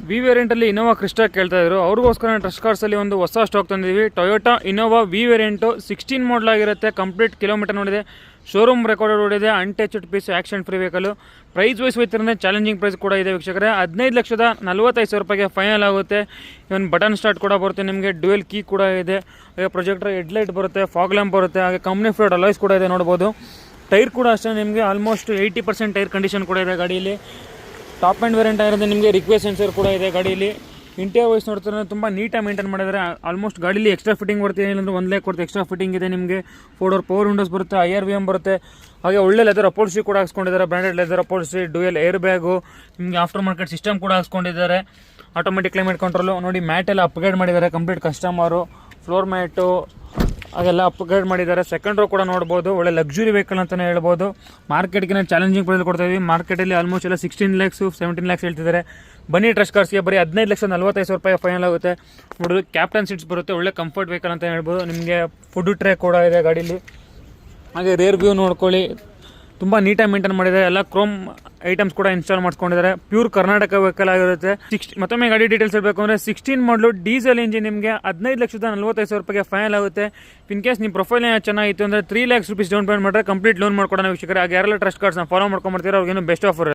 V ವೇರಿಯಂಟಲ್ಲಿ Innova Crysta ಕೇಳ್ತಾ ಇದ್ರು, ಅವ್ರಿಗೋಸ್ಕರ ಟ್ರಸ್ಟ್ ಕಾರ್ಸಲ್ಲಿ ಒಂದು ಹೊಸ ಸ್ಟಾಕ್ ತಂದಿದ್ದೀವಿ. Toyota Innova V variant 16 model ಆಗಿರುತ್ತೆ. ಕಂಪ್ಲೀಟ್ ಕಿಲೋಮೀಟರ್ ನೋಡಿದೆ, ಶೋರೂಮ್ ರೆಕಾರ್ಡ್ ಓಡಿದೆ, untouched piece, action free vehicle. Price wise ಹೋಯ್ತಿರಂದರೆ ಚಾಲೆಂಜಿಂಗ್ ಪ್ರೈಸ್ ಕೂಡ ಇದೆ ವೀಕ್ಷಕರೇ. 15,45,000 ರೂಪಾಯಿಗೆ ಫೈನಲ್ ಆಗುತ್ತೆ. ಇವನ್ ಬಟನ್ ಸ್ಟಾರ್ಟ್ ಕೂಡ ಬರುತ್ತೆ ನಿಮಗೆ, ಡ್ಯುಯಲ್ ಕೀ ಕೂಡ ಇದೆ, ಹಾಗೆ ಪ್ರೊಜೆಕ್ಟರ್ ಹೆಡ್ಲೈಟ್ ಬರುತ್ತೆ, ಫಾಗ್ ಲ್ಯಾಂಪ್ ಬರುತ್ತೆ, ಹಾಗೆ ಕಂಪ್ನಿ ಫಿಟೆಡ್ ಅಲಾಯ್ಸ್ ಕೂಡ ಇದೆ ನೋಡ್ಬೋದು. ಟೈರ್ ಕೂಡ ಅಷ್ಟೇ ನಿಮಗೆ ಆಲ್ಮೋಸ್ಟ್ 80% ಟೈರ್ ಕಂಡೀಷನ್ ಕೂಡ ಇದೆ ಗಾಡಿಯಲ್ಲಿ. ಟಾಪ್ ಆ್ಯಂಡ್ ವೇರಿಯಂಟ್ ಆಗಿರೋದು ನಿಮಗೆ ರಿಕ್ವೆಸ್ಟ್ ಸೆನ್ಸರ್ ಕೂಡ ಇದೆ ಗಾಡೀಲಿ. ಇಂಟೀರಿಯರ್ ವೈಸ್ ನೋಡ್ತಾರೆ ತುಂಬ ನೀಟಾಗಿ ಮೇಂಟೈನ್ ಮಾಡಿದರೆ. ಆಲ್ಮೋಸ್ಟ್ ಗಾಡೀಲಿ ಎಕ್ಸ್ಟ್ರಾ ಫಿಟ್ಟಿಂಗ್ ಬರುತ್ತೆ, ಏನಿಲ್ಲ ಒಂದು ಲೇಕ್ ಕೊಡುತ್ತೆ, ಎಕ್ಸ್ಟ್ರಾ ಫಿಟ್ಟಿಂಗ್ ಇದೆ ನಿಮಗೆ. 4 ಡೋರ್ ಪವರ್ ವಿಂಡೋಸ್ ಬರುತ್ತೆ, IRVM ಬರುತ್ತೆ, ಹಾಗೆ ಒಳ್ಳೆ ಲೆದರ್ ಅಪೋಲ್ಸ್ಟ್ರಿ ಕೂಡ ಹಾಕ್ಸ್ಕೊಂಡಿದ್ದಾರೆ, branded leather upholstery, dual air bag, ನಿಮಗೆ ಆಫ್ಟರ್ ಮಾರ್ಕೆಟ್ ಸಿಸ್ಟಮ್ ಕೂಡ ಹಾಕ್ಸ್ಕೊಂಡಿದ್ದಾರೆ, ಆಟೋಮೆಟಿಕ್ ಕ್ಲೈಮೇಟ್ ಕಂಟ್ರೋಲು. ನೋಡಿ ಮ್ಯಾಟ್ ಎಲ್ಲ ಅಪ್ಗ್ರೇಡ್ ಮಾಡಿದ್ದಾರೆ ಕಂಪ್ಲೀಟ್ ಕಸ್ಟಮರು, ಫ್ಲೋರ್ ಮ್ಯಾಟು ಹಾಗೆಲ್ಲ ಅಪ್ಗ್ರೇಡ್ ಮಾಡಿದ್ದಾರೆ. ಸೆಕೆಂಡ್ ರೋ ಕೂಡ ನೋಡ್ಬೋದು, ಒಳ್ಳೆ ಲಕ್ಸುರಿ ವೆಹಿಕಲ್ ಅಂತಲೇ ಹೇಳ್ಬೋದು. ಮಾರ್ಕೆಟ್ಗೆ ಚಾಲೆಂಜಿಂಗ್ ಪ್ರೈಸ್ ಕೊಡ್ತಾ ಇದ್ದೀವಿ. ಮಾರ್ಕೆಟಲ್ಲಿ ಆಲ್ಮೋಸ್ಟ್ ಎಲ್ಲ 16 lakhs 17 lakhs ಹೇಳ್ತಿದ್ದಾರೆ. ಬನ್ನಿ ಟ್ರಸ್ಟ್ ಕಾರ್ಸ್ಗೆ ಬರೀ 15,45,000 ರೂಪಾಯಿ ಫೈನಲ್ ಆಗುತ್ತೆ. ನೋಡೋದು ಕ್ಯಾಪ್ಟನ್ ಸೀಟ್ಸ್ ಬರುತ್ತೆ, ಒಳ್ಳೆ ಕಂಫರ್ಟ್ ವೆಹಿಕಲ್ ಅಂತ ಹೇಳ್ಬೋದು. ನಿಮಗೆ ಫುಡ್ ಟ್ರೇ ಕೂಡ ಇದೆ ಗಾಡೀಲಿ. ಹಾಗೆ ರೇರ್ ವ್ಯೂ ನೋಡ್ಕೊಳ್ಳಿ, ತುಂಬ ನೀಟಾಗಿ ಮೇಂಟೈನ್ ಮಾಡಿದ್ದಾರೆ. ಎಲ್ಲ ಕ್ರೋಮ್ ಐಟಮ್ಸ್ ಕೂಡ ಇನ್ಸ್ಟಾಲ್ ಮಾಡ್ಕೊಂಡಿದ್ದಾರೆ. ಪ್ಯೂರ್ ಕರ್ನಾಟಕ ವೆಹಿಕಲ್ ಆಗಿರುತ್ತೆ. ಮತ್ತೊಮ್ಮೆ ಗಾಡಿ ಡೀಟೇಲ್ಸ್ ಇರಬೇಕು ಅಂದರೆ 16 ಮಾಡಲು ಡೀಸೆಲ್ ಇಂಜಿನ್ ನಿಮಗೆ 15,45,000 ರೂಪಾಯಿಗೆ ಫೈನಲ್ ಆಗುತ್ತೆ. ಇನ್ ಕೇಸ್ ನಿಮ್ಮ ಪ್ರೊಫೈಲ್ ಚೆನ್ನಾಗಿತ್ತು ಅಂದರೆ 3 lakhs ರೂಪೀಸ್ ಡೌನ್ ಪೇಮೆಂಟ್ ಮಾಡಿದ್ರೆ ಕಂಪ್ಲೀಟ್ ಲೋನ್ ಮಾಡ್ಕೊಡೋಣ ವೀಕ್ಷಕರೇ. ಹಾಗೆ ಯಾರೆಲ್ಲ ಟ್ರಸ್ಟ್ ಕಾರ್ಡ್ಸ್ನ ಫಾಲೋ ಮಾಡ್ಕೊಂಡ್ಬರ್ತೀರೋ ಅವ್ರಿಗೇನು ಬೆಸ್ಟ್ ಆಫರ್.